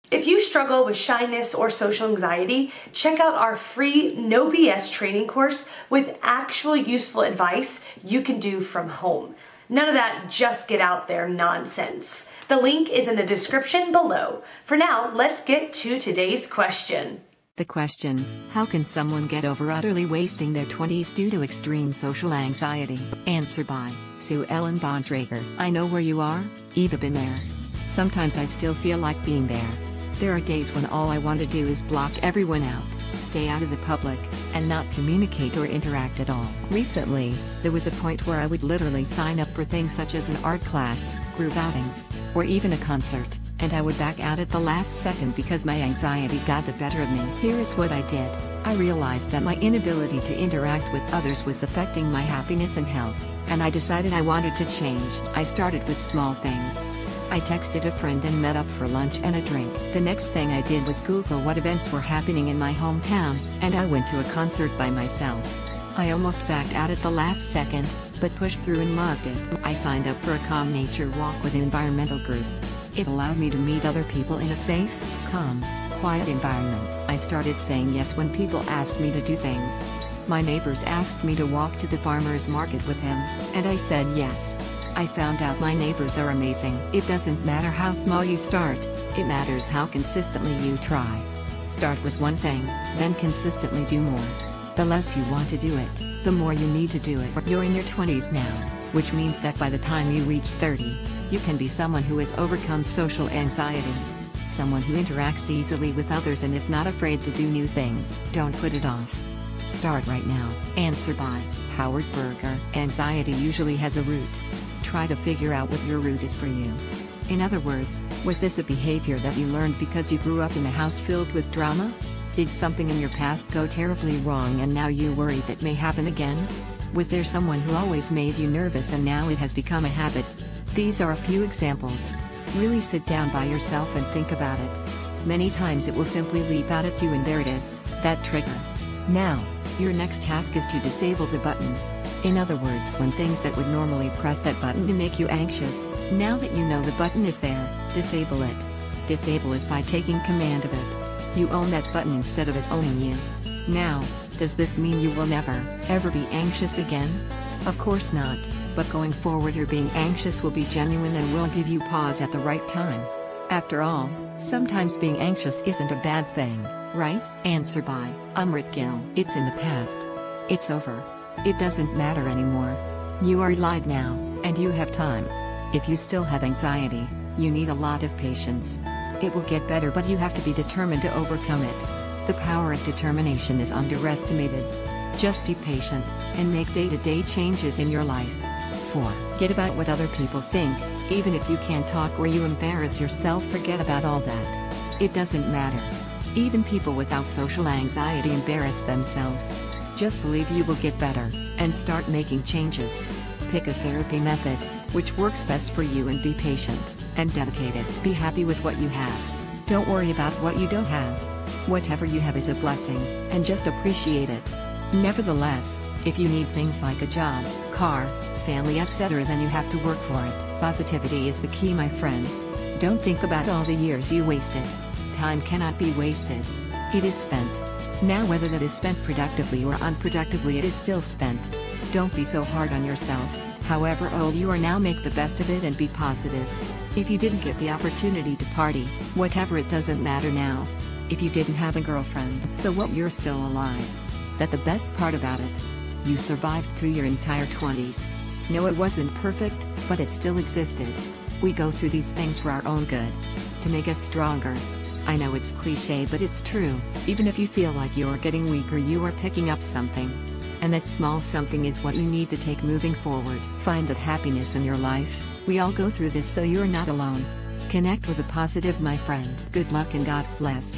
If you struggle with shyness or social anxiety, check out our free No BS training course with actual useful advice you can do from home. None of that just get out there nonsense. The link is in the description below. For now, let's get to today's question. The question, how can someone get over utterly wasting their 20s due to extreme social anxiety? Answer by Sue Ellen Bontrager. I know where you are, Eva been there. Sometimes I still feel like being there. There are days when all I want to do is block everyone out, stay out of the public, and not communicate or interact at all. Recently, there was a point where I would literally sign up for things such as an art class, group outings, or even a concert, and I would back out at the last second because my anxiety got the better of me. Here is what I did. I realized that my inability to interact with others was affecting my happiness and health, and I decided I wanted to change. I started with small things. I texted a friend and met up for lunch and a drink. The next thing I did was Google what events were happening in my hometown, and I went to a concert by myself. I almost backed out at the last second, but pushed through and loved it. I signed up for a calm nature walk with an environmental group. It allowed me to meet other people in a safe, calm, quiet environment. I started saying yes when people asked me to do things. My neighbors asked me to walk to the farmer's market with him, and I said yes. I found out my neighbors are amazing. It doesn't matter how small you start, it matters how consistently you try. Start with one thing, then consistently do more. The less you want to do it, the more you need to do it. You're in your 20s now, which means that by the time you reach 30, you can be someone who has overcome social anxiety. Someone who interacts easily with others and is not afraid to do new things. Don't put it off. Start right now. Answer by Howard Berger. Anxiety usually has a root. Try to figure out what your root is for you. In other words, was this a behavior that you learned because you grew up in a house filled with drama? Did something in your past go terribly wrong and now you worry that may happen again? Was there someone who always made you nervous and now it has become a habit? These are a few examples. Really sit down by yourself and think about it. Many times it will simply leap out at you and there it is, that trigger. Now, your next task is to disable the button. In other words, when things that would normally press that button to make you anxious, now that you know the button is there, disable it. Disable it by taking command of it. You own that button instead of it owning you. Now, does this mean you will never, ever be anxious again? Of course not, but going forward your being anxious will be genuine and will give you pause at the right time. After all, sometimes being anxious isn't a bad thing, right? Answer by Amrit Gill. It's in the past. It's over. It doesn't matter anymore. You are alive now, and you have time. If you still have anxiety, you need a lot of patience. It will get better, but you have to be determined to overcome it. The power of determination is underestimated. Just be patient, and make day-to-day changes in your life. Forget about what other people think, even if you can't talk or you embarrass yourself, forget about all that. It doesn't matter. Even people without social anxiety embarrass themselves. Just believe you will get better, and start making changes. Pick a therapy method, which works best for you, and be patient, and dedicated. Be happy with what you have. Don't worry about what you don't have. Whatever you have is a blessing, and just appreciate it. Nevertheless, if you need things like a job, car, family, etc., then you have to work for it. Positivity is the key, my friend. Don't think about all the years you wasted. Time cannot be wasted. It is spent. Now whether that is spent productively or unproductively, it is still spent. Don't be so hard on yourself. However old you are now, make the best of it and be positive. If you didn't get the opportunity to party, whatever, it doesn't matter now. If you didn't have a girlfriend, so what, you're still alive. That's the best part about it. You survived through your entire 20s. No, it wasn't perfect, but it still existed. We go through these things for our own good. To make us stronger. I know it's cliche, but it's true. Even if you feel like you're getting weaker, you are picking up something. And that small something is what you need to take moving forward. Find that happiness in your life. We all go through this, so you're not alone. Connect with a positive, my friend. Good luck and God bless.